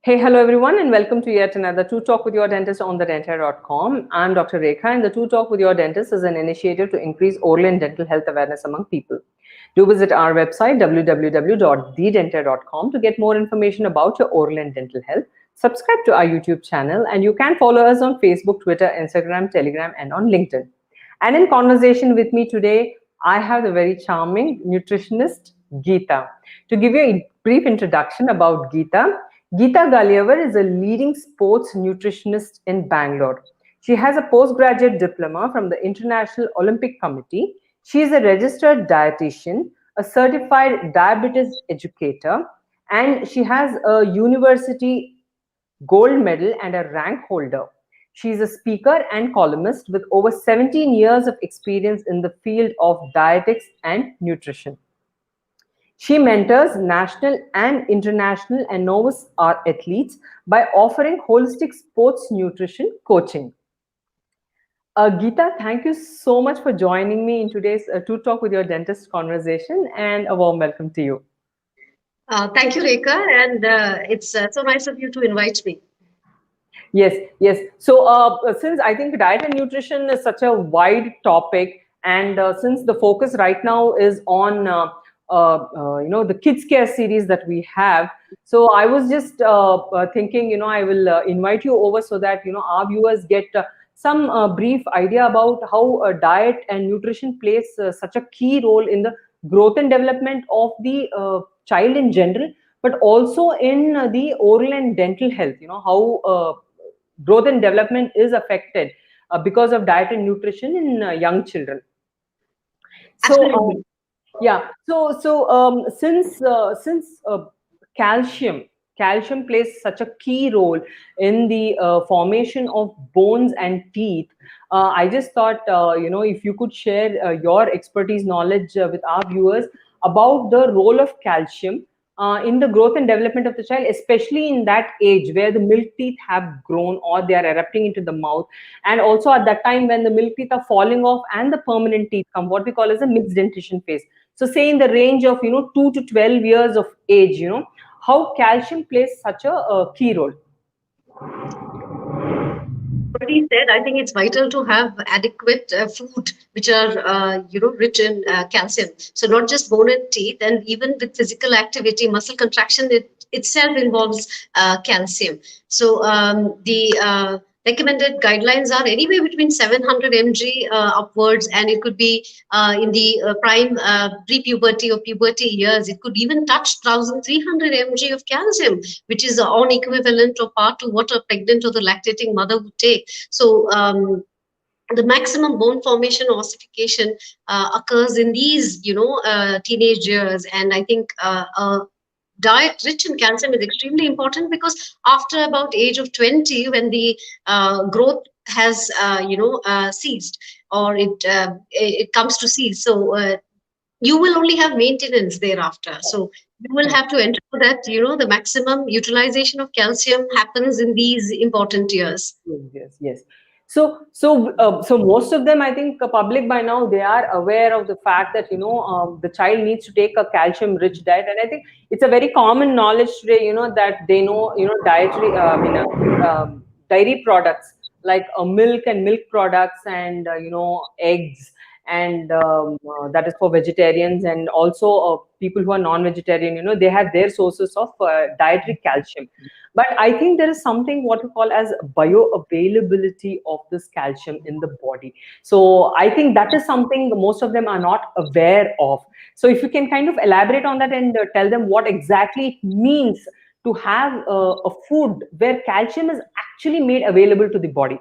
Hey, hello everyone, and welcome to yet another To Talk with Your Dentist on the dietary.com. I'm Dr. Rekha, and the To Talk with Your Dentist is an initiative to increase oral and dental health awareness among people. Do visit our website www.thedietary.com to get more information about your oral and dental health. Subscribe to our YouTube channel, and you can follow us on Facebook, Twitter, Instagram, Telegram, and on LinkedIn. And in conversation with me today, I have the very charming nutritionist Geeta. To give you a brief introduction about Geeta, Geeta Galiavar is a leading sports nutritionist in Bangalore. She has a postgraduate diploma from the International Olympic Committee. She is a registered dietitian, a certified diabetes educator, and she has a university gold medal and a rank holder. She is a speaker and columnist with over 17 years of experience in the field of dietetics and nutrition. She mentors national and international and novice athletes by offering holistic sports nutrition coaching. Geeta, thank you so much for joining me in today's To Talk with Your Dentist conversation, and a warm welcome to you. Thank you, Rekha, and it's so nice of you to invite me. Yes, yes. So, since I think diet and nutrition is such a wide topic, and since the focus right now is on the kids care series that we have, so I was just thinking, I will invite you over so that our viewers get some brief idea about how diet and nutrition plays such a key role in the growth and development of the child in general, but also in the oral and dental health. How growth and development is affected because of diet and nutrition in young children. So, Absolutely. yeah. Since calcium plays such a key role in the formation of bones and teeth. I just thought, if you could share your expertise knowledge with our viewers about the role of calcium in the growth and development of the child, especially in that age where the milk teeth have grown or they are erupting into the mouth, and also at that time when the milk teeth are falling off and the permanent teeth come, what we call as a mixed dentition phase. So, say in the range of 2 to 12 years of age, how calcium plays such a key role. Already said, I think it's vital to have adequate food which are, rich in calcium. So not just bone and teeth, and even with physical activity, muscle contraction, it itself involves calcium. So the recommended guidelines are anywhere between 700 mg upwards, and it could be in the prime pre-puberty or puberty years. It could even touch 1,300 mg of calcium, which is on equivalent or par to what a pregnant or the lactating mother would take. So the maximum bone formation or ossification occurs in these, teenage years, and I think diet rich in calcium is extremely important, because after about age of 20, when the growth has ceased, or it comes to cease, so you will only have maintenance thereafter. So you will have to ensure that the maximum utilization of calcium happens in these important years. Yes, yes. So most of them, I think, public by now, they are aware of the fact that the child needs to take a calcium-rich diet, and I think it's a very common knowledge today. That they know dietary, dairy products like milk and milk products, and eggs, and that is for vegetarians, and also people who are non-vegetarian. They have their sources of dietary calcium. But I think there is something what we call as bioavailability of this calcium in the body. So I think that is something most of them are not aware of. So if you can kind of elaborate on that and tell them what exactly it means to have a food where calcium is actually made available to the body.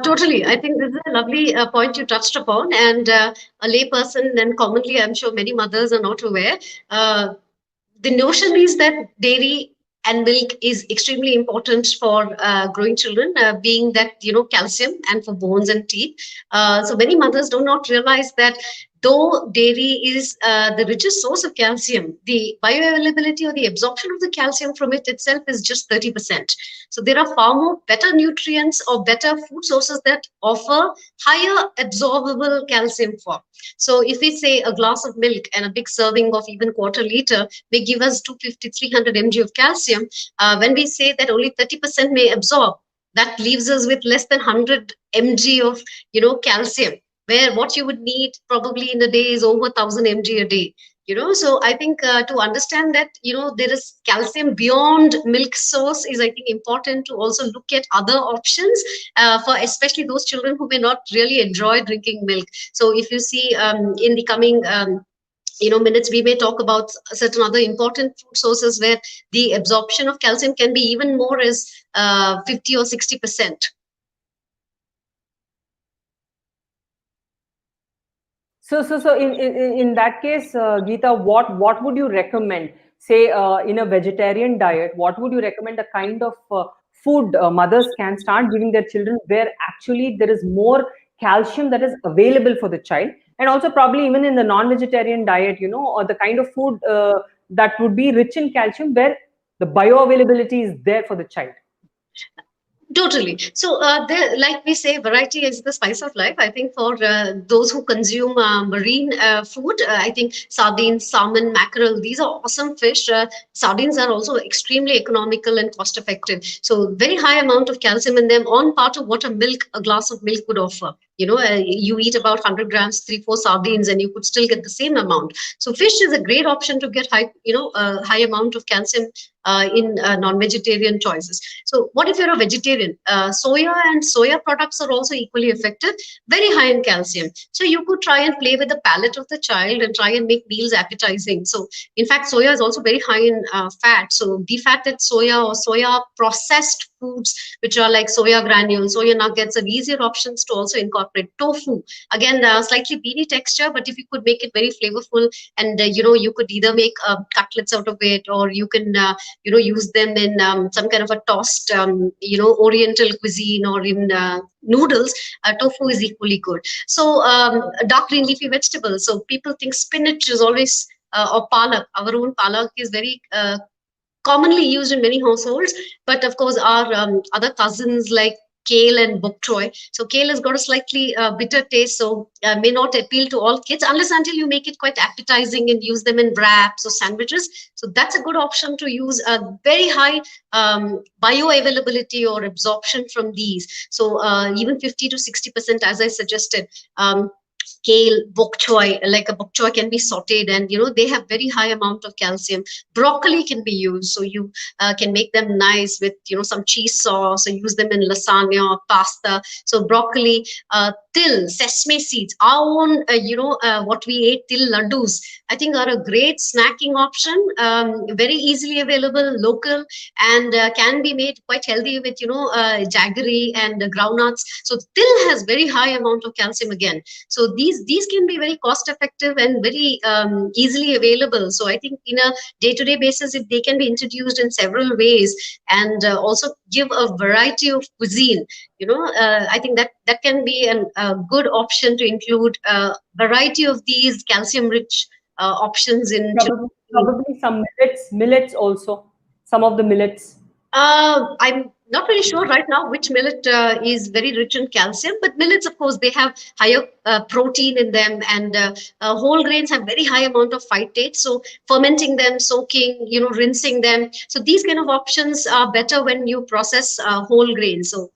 Totally. I think this is a lovely point you touched upon, and a layperson, and commonly, I'm sure many mothers are not aware. The notion is that dairy and milk is extremely important for growing children, being that calcium and for bones and teeth. So many mothers do not realize that though dairy is the richest source of calcium, the bioavailability or the absorption of the calcium from it itself is just 30%. So there are far more better nutrients or better food sources that offer higher absorbable calcium form. So if we say a glass of milk and a big serving of even quarter liter may give us 250, 300 mg of calcium, when we say that only 30% may absorb, that leaves us with less than 100 mg of calcium, where what you would need probably in a day is over 1000 mg a day. So I think to understand that there is calcium beyond milk source is, I think, important to also look at other options for especially those children who may not really enjoy drinking milk. So if you see in the coming minutes, we may talk about certain other important food sources where the absorption of calcium can be even more as 50 or 60%. So in that case, Geeta, what would you recommend? Say in a vegetarian diet, what would you recommend the kind of food mothers can start giving their children where actually there is more calcium that is available for the child, and also probably even in the non-vegetarian diet, or the kind of food that would be rich in calcium where the bioavailability is there for the child. Totally. So, like we say, variety is the spice of life. I think for those who consume marine food, I think sardines, salmon, mackerel, these are awesome fish. Sardines are also extremely economical and cost effective. So, very high amount of calcium in them, on part of what a glass of milk would offer. You eat about 100 grams, 3-4 sardines, and you could still get the same amount. So, fish is a great option to get high amount of calcium in non-vegetarian choices. So what if you're a vegetarian? Soya and soya products are also equally effective, very high in calcium. So you could try and play with the palate of the child and try and make meals appetizing. So in fact, soya is also very high in fat. So defatted soya or soya processed foods, which are like soya granules, soya nuggets, are easier options to also incorporate. Tofu, again, slightly beany texture, but if you could make it very flavorful, and you could either make cutlets out of it, or you can use them in some kind of a tossed oriental cuisine, or in noodles. Tofu is equally good. So dark green leafy vegetables, so people think spinach is always or palak. Our own palak is very commonly used in many households, but of course our other cousins like kale and bok choy. So kale has got a slightly bitter taste, so may not appeal to all kids unless until you make it quite appetizing and use them in wraps or sandwiches. So that's a good option to use. A very high bioavailability or absorption from these. So even 50 to 60%, as I suggested. Kale, bok choy, like a bok choy can be sauteed, and they have very high amount of calcium. Broccoli can be used, so you can make them nice with some cheese sauce, or use them in lasagna or pasta. So broccoli, till, sesame seeds, our own what we ate till laddus, I think are a great snacking option. Very easily available, local, and can be made quite healthy with jaggery and groundnuts. So till has very high amount of calcium again. So these can be very cost effective and very easily available. So I think in a day-to-day basis, if they can be introduced in several ways, and also give a variety of cuisine, I think that can be a good option to include a variety of these calcium rich options in probably some millets also, some of the millets. I'm not really sure right now which millet is very rich in calcium, but millets, of course, they have higher protein in them, and whole grains have very high amount of phytate. So fermenting them, soaking, rinsing them. So these kind of options are better when you process whole grains. So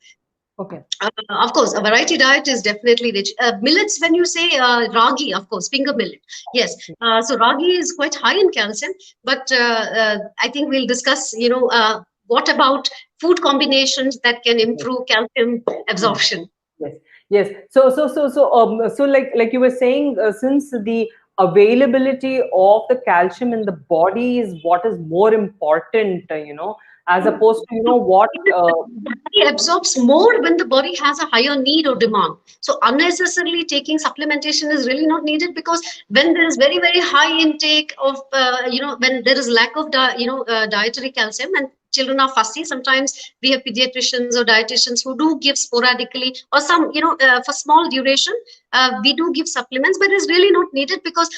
okay. Of course, a variety diet is definitely rich. Millets, when you say ragi, of course, finger millet. Yes. So ragi is quite high in calcium, but I think we'll discuss, what about food combinations that can improve calcium absorption? Yes. So like you were saying, since the availability of the calcium in the body is what is more important, as opposed to what body absorbs more when the body has a higher need or demand. So unnecessarily taking supplementation is really not needed, because when there is very high intake of when there is lack of dietary calcium, and children are fussy, sometimes we have pediatricians or dietitians who do give sporadically, or some, for small duration, we do give supplements, but it's really not needed because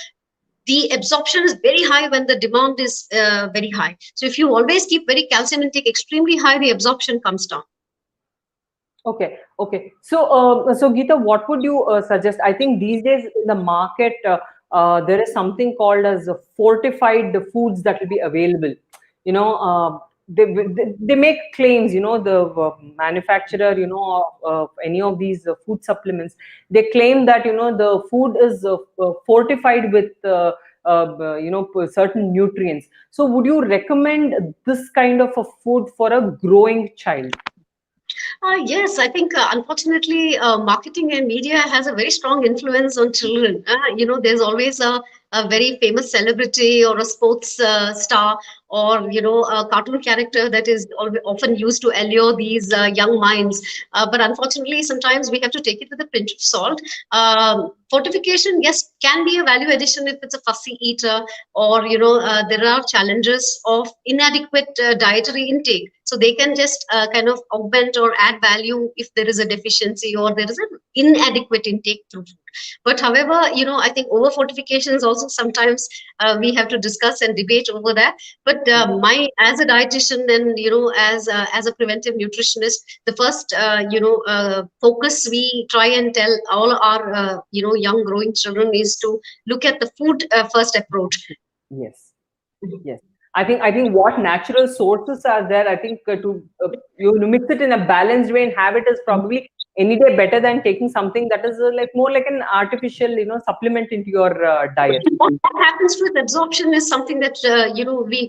the absorption is very high when the demand is very high. So if you always keep very calcium intake extremely high, the absorption comes down. Okay, okay. So, so Geeta, what would you suggest? I think these days in the market, there is something called as fortified foods that will be available. You know, they make claims. You know, the manufacturer, you know, of any of these food supplements, they claim that the food is fortified with. Certain nutrients. So, would you recommend this kind of a food for a growing child? Yes, I think unfortunately, marketing and media has a very strong influence on children. There's always a very famous celebrity or a sports star, or a cartoon character that is often used to allure these young minds. But unfortunately, sometimes we have to take it with a pinch of salt. Fortification, yes, can be a value addition if it's a fussy eater, or there are challenges of inadequate dietary intake. So they can just kind of augment or add value if there is a deficiency or there is an inadequate intake through food. But however, I think over fortification is also sometimes we have to discuss and debate over that. But my as a dietitian and as a preventive nutritionist, the first focus we try and tell all our young growing children is to look at the food first approach. Yes, yes. I think what natural sources are there. I think to you mix it in a balanced way and have it is probably any day better than taking something that is like more like an artificial, supplement into your diet. What happens with absorption is something that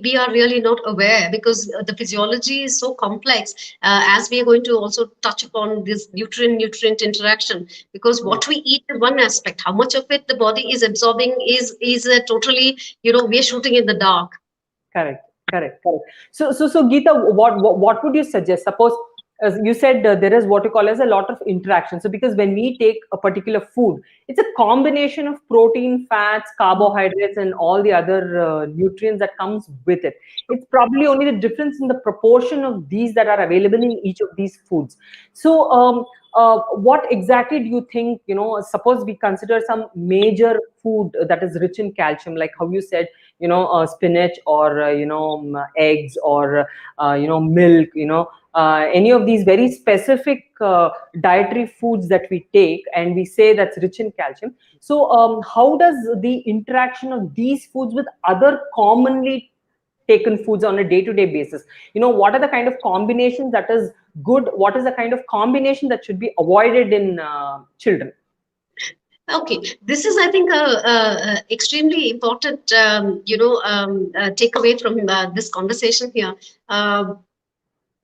we are really not aware, because the physiology is so complex. As we are going to also touch upon this nutrient interaction, because what we eat is one aspect. How much of it the body is absorbing is totally, we are shooting in the dark. Correct, correct, correct. So Geeta, what would you suggest? Suppose, as you said, there is what you call as a lot of interaction. So because when we take a particular food, it's a combination of protein, fats, carbohydrates, and all the other nutrients that comes with it. It's probably only the difference in the proportion of these that are available in each of these foods. So what exactly do you think, suppose we consider some major food that is rich in calcium, like how you said, spinach, or eggs, or milk, any of these very specific dietary foods that we take and we say that's rich in calcium. So how does the interaction of these foods with other commonly taken foods on a day-to-day basis, what are the kind of combinations that is good, what is the kind of combination that should be avoided in children? Okay, this is, I think, a extremely important, takeaway from this conversation here.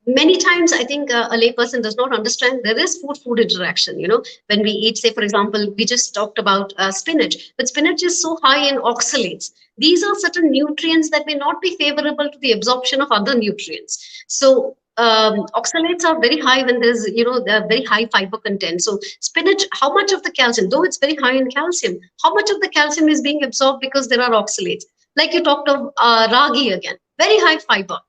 Many times, I think a layperson does not understand there is food interaction. When we eat, say, for example, we just talked about spinach, but spinach is so high in oxalates. These are certain nutrients that may not be favorable to the absorption of other nutrients. So oxalates are very high when there's the very high fiber content. So spinach, how much of the calcium, though it's very high in calcium, how much of the calcium is being absorbed because there are oxalates? Like you talked of ragi again, very high fiber.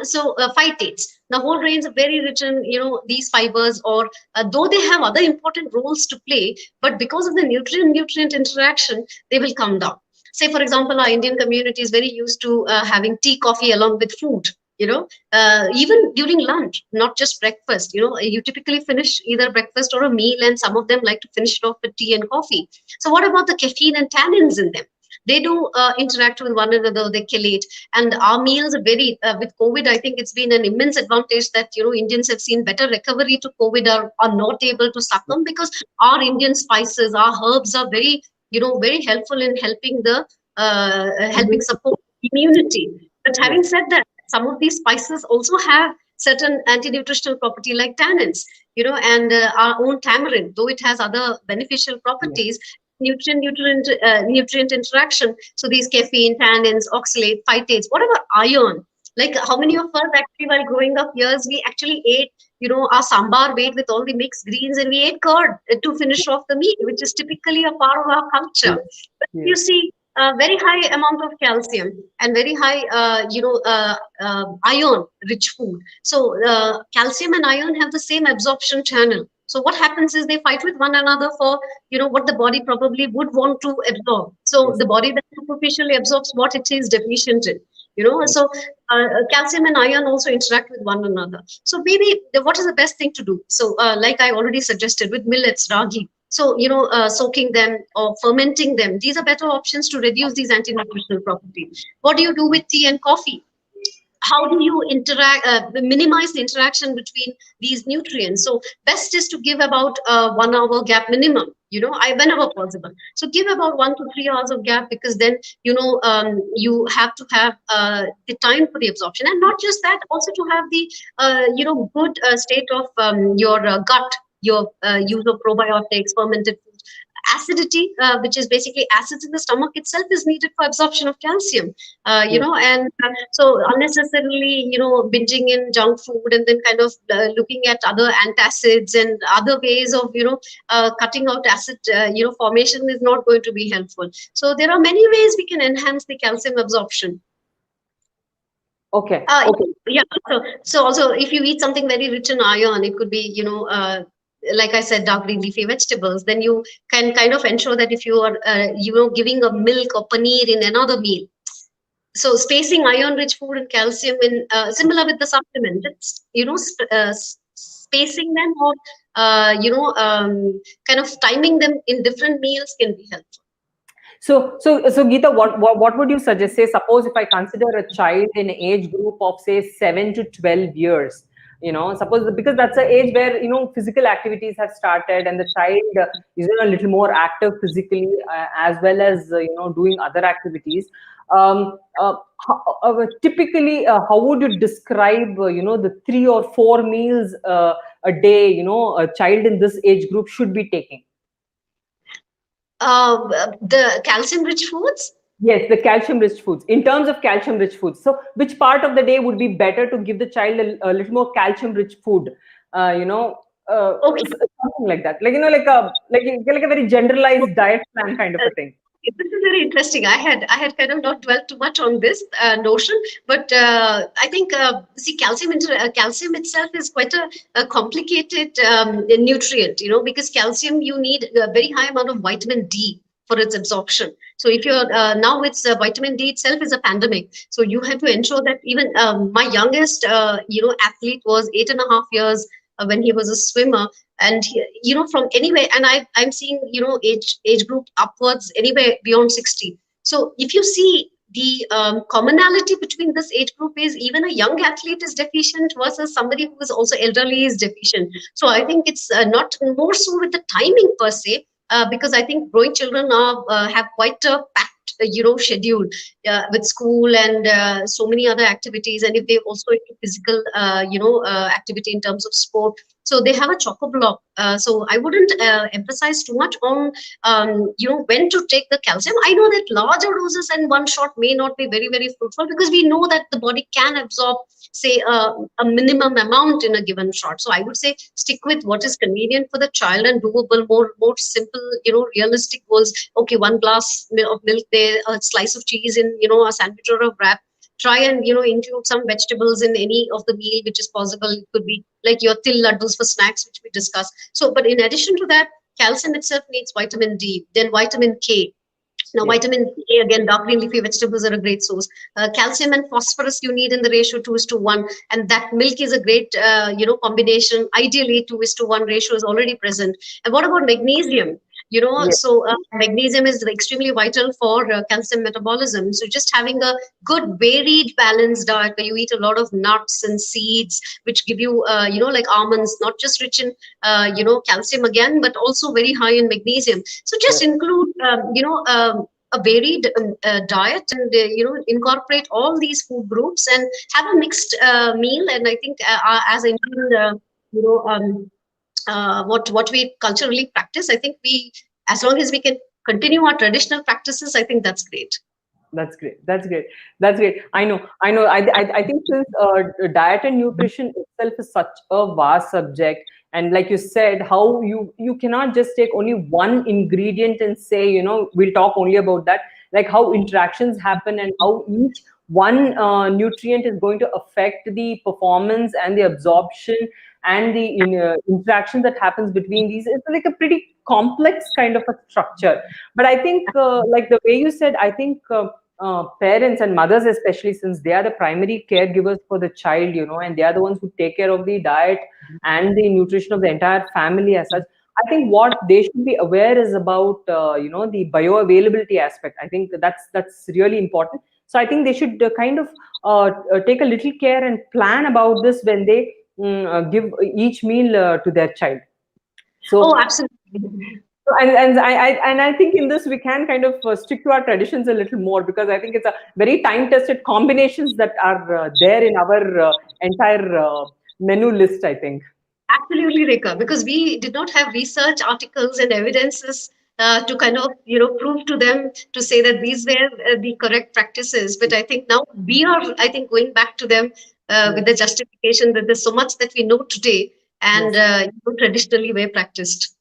So phytates, the whole grains are very rich in these fibers, or though they have other important roles to play, but because of the nutrient interaction, they will come down. Say, for example, our Indian community is very used to having tea, coffee along with food. Even during lunch, not just breakfast. You typically finish either breakfast or a meal, and some of them like to finish it off with tea and coffee. So what about the caffeine and tannins in them? They do interact with one another, they chelate. And our meals are very, with COVID, I think it's been an immense advantage that, Indians have seen better recovery to COVID, are not able to succumb, because our Indian spices, our herbs are very, very helpful in helping helping support immunity. But having said that, some of these spices also have certain anti-nutritional property like tannins, and our own tamarind, though it has other beneficial properties, nutrient interaction. So these caffeine, tannins, oxalate, phytates, whatever, iron. Like how many of us actually, while growing up years, we actually ate, our sambar made with all the mixed greens, and we ate curd to finish off the meal, which is typically a part of our culture. But you see, very high amount of calcium and very high, iron rich food. So calcium and iron have the same absorption channel. So what happens is they fight with one another for, what the body probably would want to absorb. So Yes. the body then superficially absorbs what it is deficient in. Yes. So calcium and iron also interact with one another. So maybe what is the best thing to do? So like I already suggested with millets, ragi. So soaking them or fermenting them. These are better options to reduce these anti-nutritional properties. What do you do with tea and coffee? How do you interact, minimize the interaction between these nutrients? So best is to give about 1 hour gap minimum, whenever possible. So give about 1 to 3 hours of gap, because then you have to have the time for the absorption, and not just that, also to have the good state of your gut, your use of probiotics, fermented foods. Acidity, which is basically acids in the stomach itself, is needed for absorption of calcium. Yes. And so unnecessarily, binging in junk food, and then kind of looking at other antacids and other ways of, cutting out acid, formation is not going to be helpful. So there are many ways we can enhance the calcium absorption. Okay. Uh, Okay. yeah. So also, if you eat something very rich in iron, it could be, like I said, dark green leafy vegetables. Then you can kind of ensure that if you are, giving a milk or paneer in another meal. So spacing iron-rich food and calcium in, similar with the supplement. It's, spacing them, or kind of timing them in different meals can be helpful. So Geeta, what would you suggest? Say, suppose if I consider a child in age group of say 7 to 12 years, suppose, because that's the age where physical activities have started and the child is a little more active physically, as well as doing other activities. Typically, how would you describe the 3 or 4 meals a day a child in this age group should be taking? The calcium-rich foods. Yes, the calcium-rich foods. In terms of calcium-rich foods, so which part of the day would be better to give the child a little more calcium-rich food? Okay. Something like that, like a very generalized diet plan kind of a thing. This is very interesting. I had kind of not dwelt too much on this notion, but I think, see, calcium itself is quite a complicated nutrient, because calcium, you need a very high amount of vitamin D for its absorption. So if you're now, it's vitamin D itself is a pandemic. So you have to ensure that even my youngest athlete was 8.5 years when he was a swimmer, and from anywhere, and I'm seeing age group upwards anywhere beyond 60. So if you see the commonality between this age group is even a young athlete is deficient versus somebody who is also elderly is deficient. So I think it's not more so with the timing per se, because I think growing children are have quite a packed schedule with school and so many other activities, and if they also into physical activity in terms of sport, so they have a chock block. So I wouldn't emphasize too much on when to take the calcium. I know that larger doses and one shot may not be very, very fruitful, because we know that the body can absorb, say, a minimum amount in a given shot. So I would say stick with what is convenient for the child and doable, more simple, realistic goals. Okay, 1 glass of milk there, a slice of cheese in, a sandwich or a wrap. Try and include some vegetables in any of the meal which is possible. It could be like your til laddus for snacks, which we discussed. So, but in addition to that, calcium itself needs vitamin D, then vitamin K. Now, Yes. vitamin K, again, dark green leafy vegetables are a great source. Calcium and phosphorus you need in the ratio 2:1, and that milk is a great, combination. Ideally, 2:1 ratio is already present. And what about magnesium? Yes. So magnesium is extremely vital for calcium metabolism. So just having a good varied balanced diet where you eat a lot of nuts and seeds, which give you, like almonds, not just rich in, calcium again, but also very high in magnesium. So just Yes. include, a varied diet, and incorporate all these food groups and have a mixed meal. And I think, as I mentioned, you know um, what we culturally practice, I think we, as long as we can continue our traditional practices, I think that's great. That's great. That's great. That's great. I know. I know. I think since diet and nutrition itself is such a vast subject, and like you said, how you cannot just take only one ingredient and say we'll talk only about that. like how interactions happen and how each one nutrient is going to affect the performance and the absorption and the interaction that happens between these. It's like a pretty complex kind of a structure. But I think, like the way you said, I think parents and mothers, especially, since they are the primary caregivers for the child, and they are the ones who take care of the diet and the nutrition of the entire family as such. I think what they should be aware is about, the bioavailability aspect. I think that's really important. So I think they should kind of take a little care and plan about this when they give each meal to their child. Oh, So, absolutely. and I think in this we can kind of stick to our traditions a little more, because I think it's a very time-tested combinations that are there in our entire menu list, I think. Absolutely, Rekha, because we did not have research articles and evidences to kind of, prove to them to say that these were the correct practices. But I think now we are, I think, going back to them with Yes, the justification that there's so much that we know today and yes. traditionally were practiced.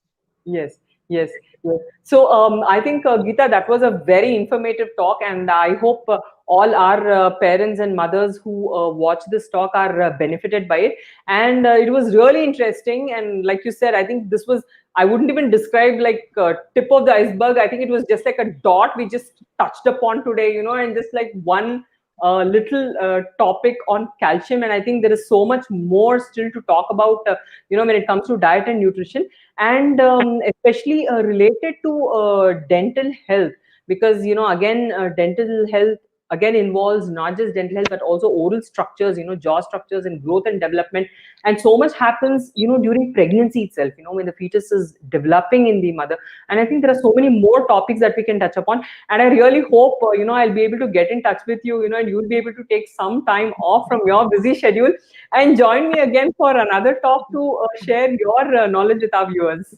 Yes, yes, yes. So I think, Geeta, that was a very informative talk, and I hope all our parents and mothers who watch this talk are benefited by it. And it was really interesting. And like you said, I think this was, I wouldn't even describe like tip of the iceberg. I think it was just like a dot we just touched upon today, and just like one little topic on calcium. And I think there is so much more still to talk about, when it comes to diet and nutrition, and especially related to dental health, because again, dental health again involves not just dental health but also oral structures, jaw structures and growth and development. And so much happens, during pregnancy itself, when the fetus is developing in the mother. And I think there are so many more topics that we can touch upon, and I really hope, I'll be able to get in touch with you, and you'll be able to take some time off from your busy schedule and join me again for another talk to share your knowledge with our viewers.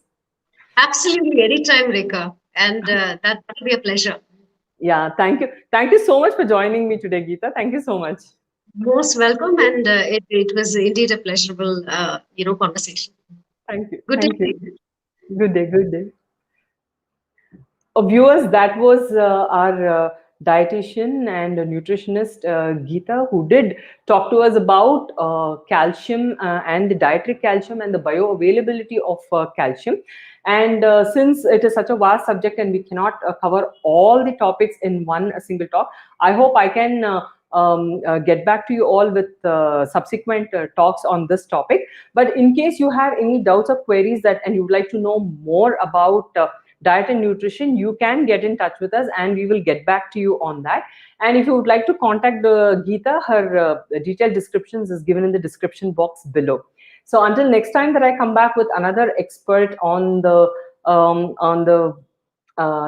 Absolutely, anytime, Rekha. And that will be a pleasure. Yeah, thank you. Thank you so much for joining me today, Geeta. Thank you so much. Most welcome. And it was indeed a pleasurable, conversation. Thank you. Good Thank day. you. Good day. Good day. Viewers, that was our dietitian and nutritionist, Geeta, who did talk to us about calcium and the dietary calcium and the bioavailability of calcium. And since it is such a vast subject and we cannot cover all the topics in one single talk, I hope I can get back to you all with subsequent talks on this topic. But in case you have any doubts or queries that and you would like to know more about diet and nutrition, you can get in touch with us and we will get back to you on that. And if you would like to contact Geeta, her detailed descriptions is given in the description box below. So until next time that I come back with another expert on the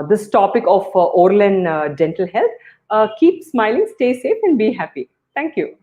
this topic of oral and dental health, keep smiling, stay safe, and be happy. Thank you.